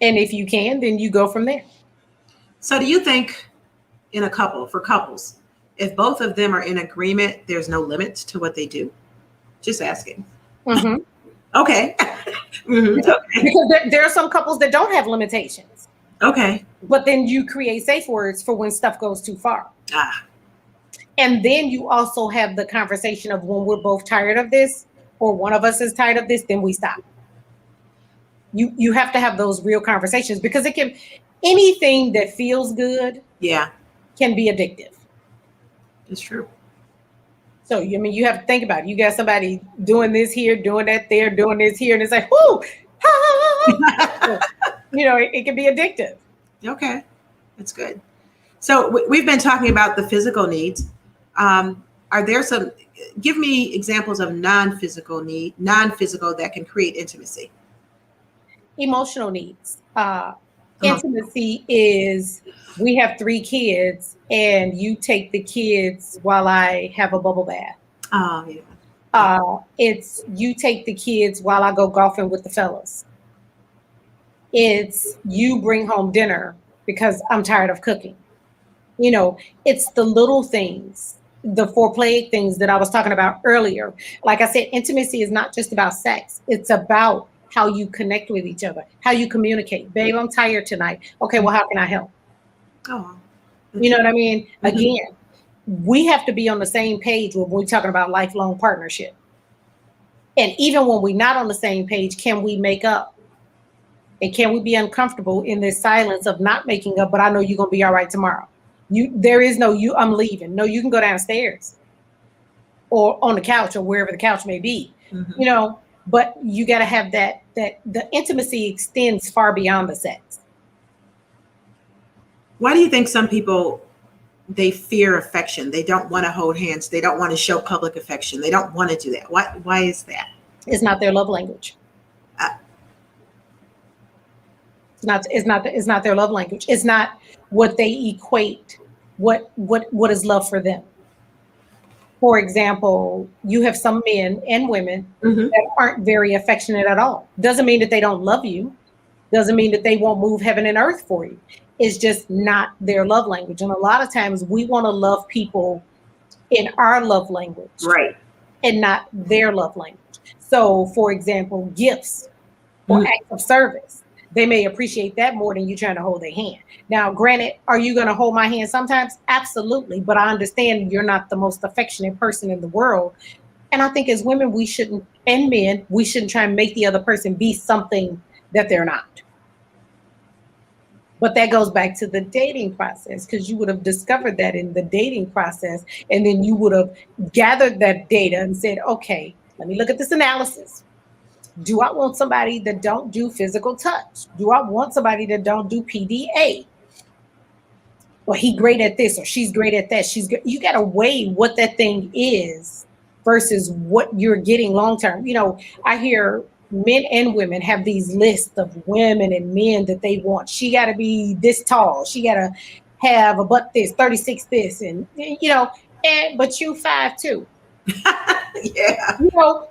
And if you can, then you go from there. So do you think in a couple, for couples, if both of them are in agreement, there's no limits to what they do? Just asking. Mm-hmm. Okay. Okay. Because there are some couples that don't have limitations. Okay. But then you create safe words for when stuff goes too far. And then you also have the conversation of when we're both tired of this, or one of us is tired of this, then we stop. You have to have those real conversations because anything that feels good can be addictive. It's true. So, you have to think about it. You got somebody doing this here, doing that there, doing this here, and it's like, whoo, it can be addictive. Okay, that's good. So we've been talking about the physical needs. Are there give me examples of non-physical that can create intimacy? Emotional needs. Intimacy is, we have 3 kids and you take the kids while I have a bubble bath. It's you take the kids while I go golfing with the fellas. It's you bring home dinner because I'm tired of cooking. It's the little things, the foreplay things that I was talking about earlier. Like I said, intimacy is not just about sex. It's about how you connect with each other, how you communicate. Babe, I'm tired tonight. Okay, well, how can I help? Oh, you know what I mean? Mm-hmm. Again, we have to be on the same page when we're talking about lifelong partnership. And even when we're not on the same page, can we make up? And can we be uncomfortable in this silence of not making up, but I know you're going to be all right tomorrow. There is no I'm leaving. No, you can go downstairs or on the couch or wherever the couch may be, but you got to have that the intimacy extends far beyond the sex. Why do you think some people, they fear affection? They don't want to hold hands. They don't want to show public affection. They don't want to do that. Why is that? It's not their love language. It's not their love language. It's not what they equate. What is love for them? For example, you have some men and women that aren't very affectionate at all. Doesn't mean that they don't love you. Doesn't mean that they won't move heaven and earth for you. It's just not their love language. And a lot of times we want to love people in our love language. Right. And not their love language. So, for example, gifts or acts of service. They may appreciate that more than you trying to hold their hand. Now, granted, are you going to hold my hand sometimes? Absolutely. But I understand you're not the most affectionate person in the world. And I think as women, and men, we shouldn't try and make the other person be something that they're not. But that goes back to the dating process, because you would have discovered that in the dating process. And then you would have gathered that data and said, okay, let me look at this analysis. Do I want somebody that don't do physical touch? Do I want somebody that don't do PDA? Well, he great at this or she's great at that. You got to weigh what that thing is versus what you're getting long term. I hear men and women have these lists of women and men that they want. She got to be this tall. She got to have a butt this, 36 this, and but you 5'2". Yeah.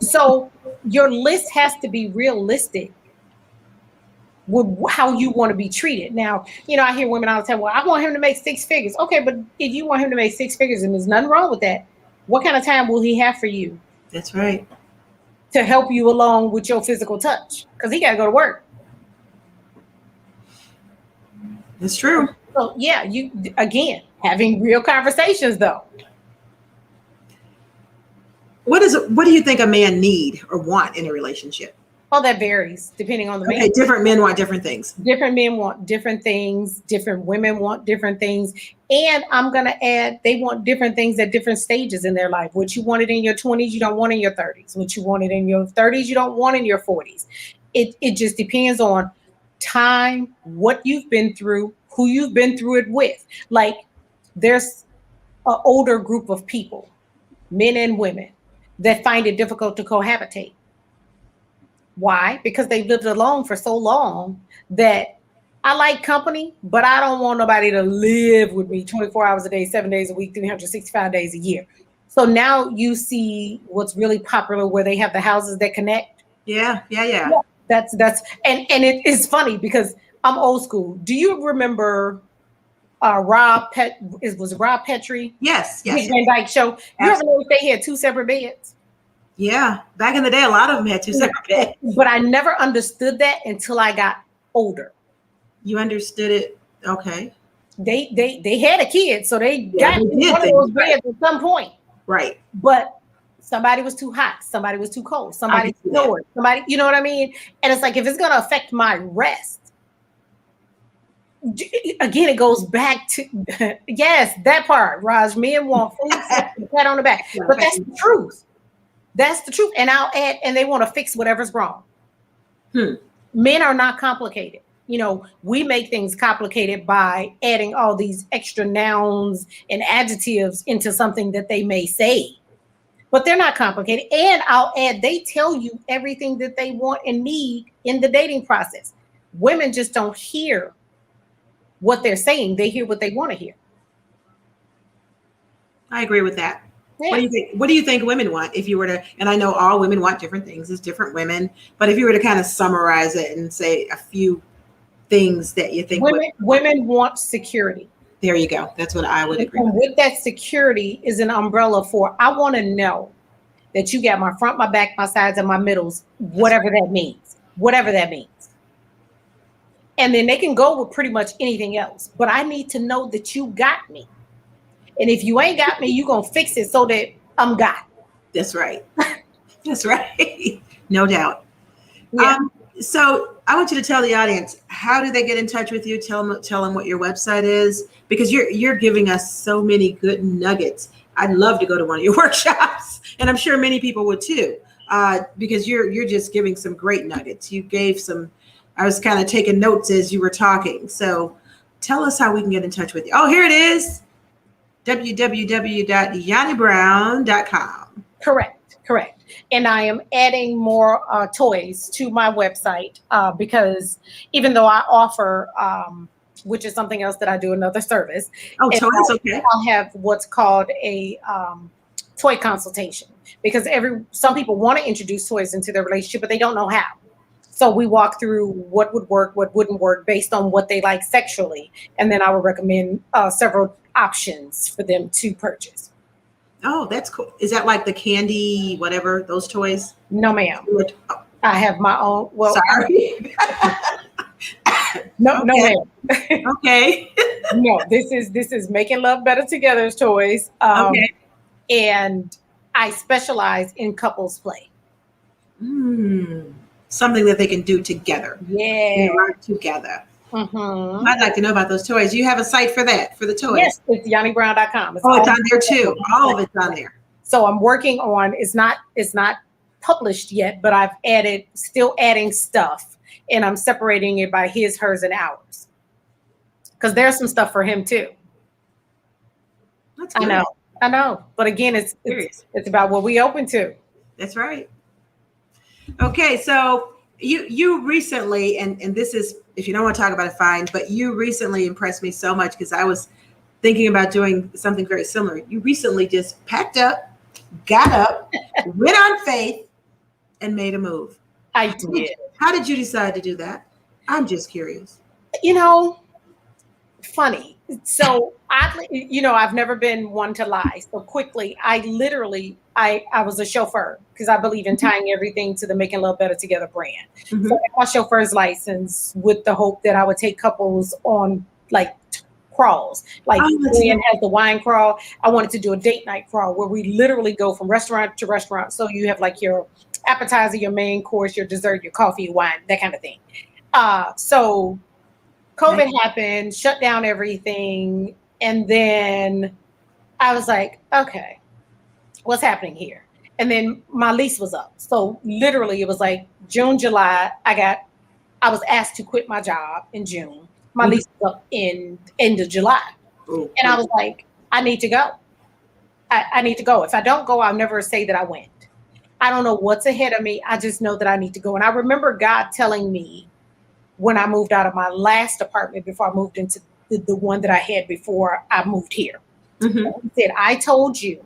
So your list has to be realistic with how you want to be treated. Now, I hear women all the time, well, I want him to make 6 figures. Okay, but if you want him to make 6 figures and there's nothing wrong with that, what kind of time will he have for you That's right. to help you along with your physical touch? Because he got to go to work. That's true. So yeah, you again having real conversations though. What do you think a man need or want in a relationship? Oh, that varies depending on the man. Okay, different men want different things. Different men want different things. Different women want different things. And I'm going to add, they want different things at different stages in their life. What you wanted in your 20s, you don't want in your 30s. What you wanted in your 30s, you don't want in your 40s. It just depends on time, what you've been through, who you've been through it with. Like there's an older group of people, men and women, that find it difficult to cohabitate. Why? Because they've lived alone for so long that I like company, but I don't want nobody to live with me 24 hours a day, 7 days a week, 365 days a year. So now you see what's really popular where they have the houses that connect. Yeah. That's and it is funny because I'm old school. Do you remember Rob Petrie? Yes. Big Van Dyke Show. You ever know they had 2 separate beds? Yeah. Back in the day, a lot of them had 2 separate beds. But I never understood that until I got older. You understood it. Okay. They had a kid, so they got one of those beds at some point. Right. But somebody was too hot, somebody was too cold, somebody snored, somebody, you know what I mean? And it's like, if it's going to affect my rest, again, it goes back to, yes, that part, Raj, men want food, pat on the back. But that's the truth. That's the truth. And I'll add, and they want to fix whatever's wrong. Men are not complicated. We make things complicated by adding all these extra nouns and adjectives into something that they may say. But they're not complicated. And I'll add, they tell you everything that they want and need in the dating process. Women just don't hear what they're saying. They hear what they want to hear. I agree with that. Yeah. What do you think women want? If you were to, and I know all women want different things, it's different women, but if you were to kind of summarize it and say a few things that you think women want security. There you go. That's what I would agree with that security is an umbrella for, I want to know that you got my front, my back, my sides, and my middles, whatever that means. And then they can go with pretty much anything else. But I need to know that you got me. And if you ain't got me, you're going to fix it so that I'm got. That's right. That's right. No doubt. Yeah. So I want you to tell the audience, how do they get in touch with you? Tell them what your website is, because you're giving us so many good nuggets. I'd love to go to one of your workshops, and I'm sure many people would too, because you're just giving some great nuggets. You gave some. I was kind of taking notes as you were talking. So tell us how we can get in touch with you. Oh, here it is. www.yannibrown.com. Correct. And I am adding more toys to my website because even though I offer, which is something else that I do, another service. Oh, toys, okay. I'll have what's called a toy consultation because some people want to introduce toys into their relationship, but they don't know how. So we walk through what would work, what wouldn't work based on what they like sexually. And then I would recommend several options for them to purchase. Oh, that's cool. Is that like the candy, whatever, those toys? No, ma'am. Oh. I have my own. Well, sorry. No, ma'am. Okay. No, this is Making Love Better Together's toys. Okay. And I specialize in couples play. Something that they can do together. Yeah. Together. Mm-hmm. I'd like to know about those toys. You have a site for that, for the toys? Yes, it's YanniBrown.com. It's on there too. All of it's on there. So I'm working on, it's not published yet, but I've still adding stuff, and I'm separating it by his, hers, and ours. Because there's some stuff for him too. That's good. I know. But again, it's about what we open to. That's right. Okay, so you recently, and this is If you don't want to talk about it, fine. But you recently impressed me so much because I was thinking about doing something very similar. You recently just packed up, got up, went on faith, and made a move. I did. How did you decide to do that? I'm just curious. You know, funny. So oddly, I've never been one to lie. So quickly, I was a chauffeur because I believe in tying everything to the Making Love Better Together brand. Mhm. So I got my chauffeur's license with the hope that I would take couples on like crawls. Like Brian has the wine crawl. I wanted to do a date night crawl where we literally go from restaurant to restaurant. So you have like your appetizer, your main course, your dessert, your coffee, your wine, that kind of thing. So COVID happened, shut down everything. And then I was like, okay, what's happening here? And then my lease was up. So literally it was like June, July, I was asked to quit my job in June. My lease was up in end of July. Ooh. And I was like, I need to go. I need to go. If I don't go, I'll never say that I went. I don't know what's ahead of me. I just know that I need to go. And I remember God telling me when I moved out of my last apartment before I moved into the one that I had before I moved here. Mm-hmm. He said, I told you,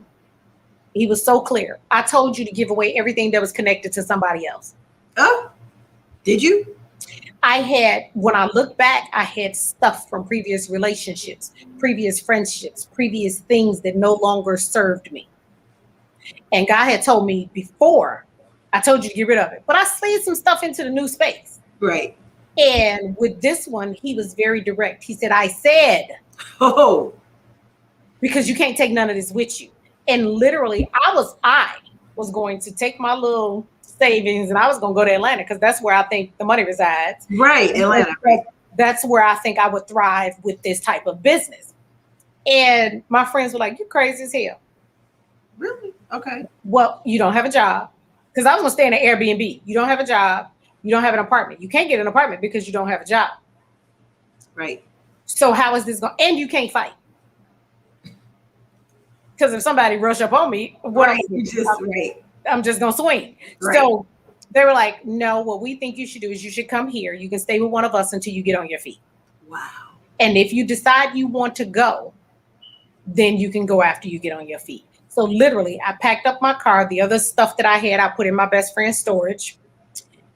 he was so clear. I told you to give away everything that was connected to somebody else. Oh, did you? When I look back, I had stuff from previous relationships, previous friendships, previous things that no longer served me. And God had told me before, I told you to get rid of it. But I slid some stuff into the new space. Right. And with this one, he was very direct. He said, I said, oh, because you can't take none of this with you. And literally, I was going to take my little savings and I was going to go to Atlanta because that's where I think the money resides. Right, Atlanta. That's where I think I would thrive with this type of business. And my friends were like, you're crazy as hell. Really? Okay. Well, you don't have a job. Because I was going to stay in an Airbnb. You don't have a job. You don't have an apartment. You can't get an apartment because you don't have a job. Right. So how is this going? And you can't fight. Because if somebody rush up on me, what right. I'm just going to swing. Right. So they were like, no, what we think you should do is you should come here. You can stay with one of us until you get on your feet. Wow. And if you decide you want to go, then you can go after you get on your feet. So literally, I packed up my car. The other stuff that I had, I put in my best friend's storage.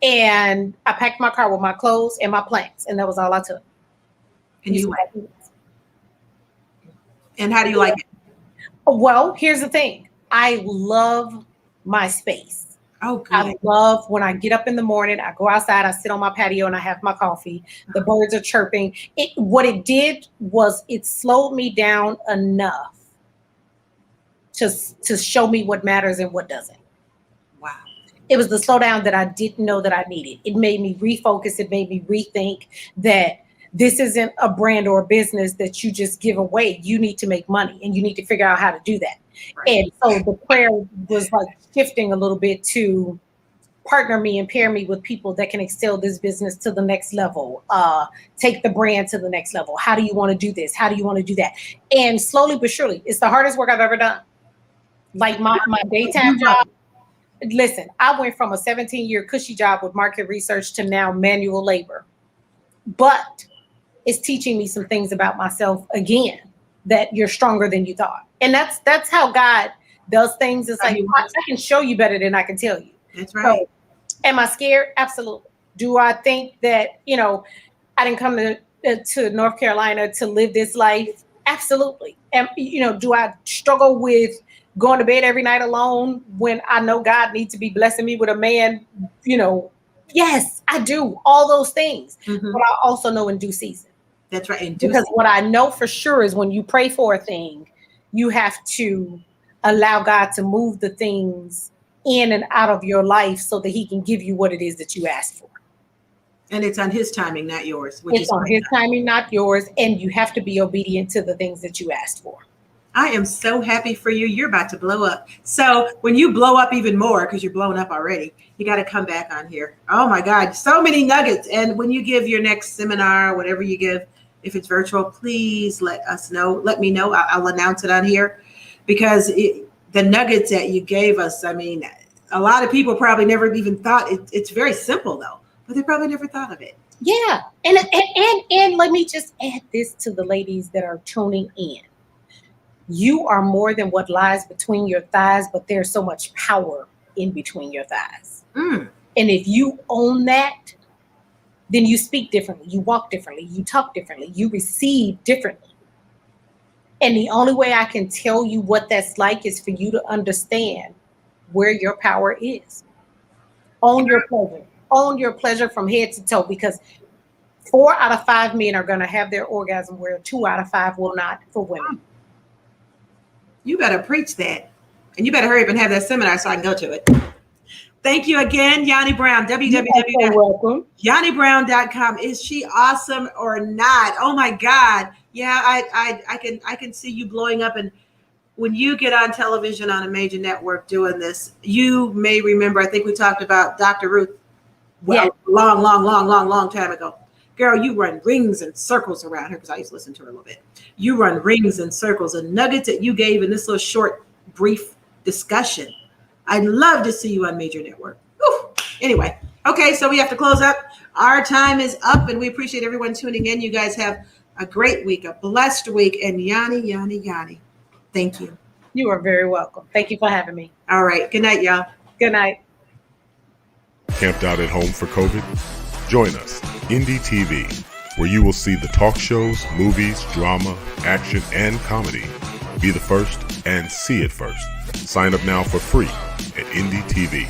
And I packed my car with my clothes and my plants. And that was all I took. And you like it? And how do you like it? Well, here's the thing. I love my space. Oh, good. I love when I get up in the morning, I go outside, I sit on my patio and I have my coffee. The birds are chirping. What it did was it slowed me down enough to show me what matters and what doesn't. Wow. It was the slowdown that I didn't know that I needed. It made me refocus. It made me rethink that this isn't a brand or a business that you just give away. You need to make money and you need to figure out how to do that. Right. And so the prayer was like shifting a little bit to partner me and pair me with people that can excel this business to the next level, take the brand to the next level. How do you want to do this? How do you want to do that? And slowly but surely, it's the hardest work I've ever done. Like my daytime job. Listen, I went from a 17-year cushy job with market research to now manual labor. But it's teaching me some things about myself again, that you're stronger than you thought. And that's how God does things. It's like, I can show you better than I can tell you. That's right. So, am I scared? Absolutely. Do I think that, I didn't come to North Carolina to live this life? Absolutely. And, do I struggle with going to bed every night alone when I know God needs to be blessing me with a man? Yes, I do. All those things. Mm-hmm. But I also know in due season. That's right. Because what I know for sure is when you pray for a thing, you have to allow God to move the things in and out of your life so that he can give you what it is that you asked for. And it's on his timing, not yours. It's on his timing, not yours. And you have to be obedient to the things that you asked for. I am so happy for you. You're about to blow up. So when you blow up even more, because you're blowing up already, you got to come back on here. Oh my God, so many nuggets. And when you give your next seminar, whatever you give, if it's virtual, please let us know. Let me know. I'll announce it on here because the nuggets that you gave us, I mean, a lot of people probably never even thought it's very simple though, but they probably never thought of it. Yeah. And let me just add this to the ladies that are tuning in. You are more than what lies between your thighs, but there's so much power in between your thighs. Mm. And if you own that, then you speak differently, you walk differently, you talk differently, you receive differently. And the only way I can tell you what that's like is for you to understand where your power is. Own your pleasure. Own your pleasure from head to toe, because 4 out of 5 men are going to have their orgasm where 2 out of 5 will not for women. You better preach that. And you better hurry up and have that seminar so I can go to it. Thank you again, Yanni Brown. www.yannibrown.com. Is she awesome or not? Oh my God. Yeah, I can see you blowing up. And when you get on television on a major network doing this, you may remember, I think we talked about Dr. Ruth long time ago. Girl, you run rings and circles around her, because I used to listen to her a little bit. You run rings and circles, and nuggets that you gave in this little short, brief discussion. I'd love to see you on major network. Whew. Anyway, okay, so we have to close up. Our time is up, and we appreciate everyone tuning in. You guys have a great week, a blessed week, and Yanni, thank you. You are very welcome. Thank you for having me. All right, good night, y'all. Good night. Camped out at home for COVID? Join us, Indie TV, where you will see the talk shows, movies, drama, action, and comedy. Be the first and see it first. Sign up now for free at Indie TV.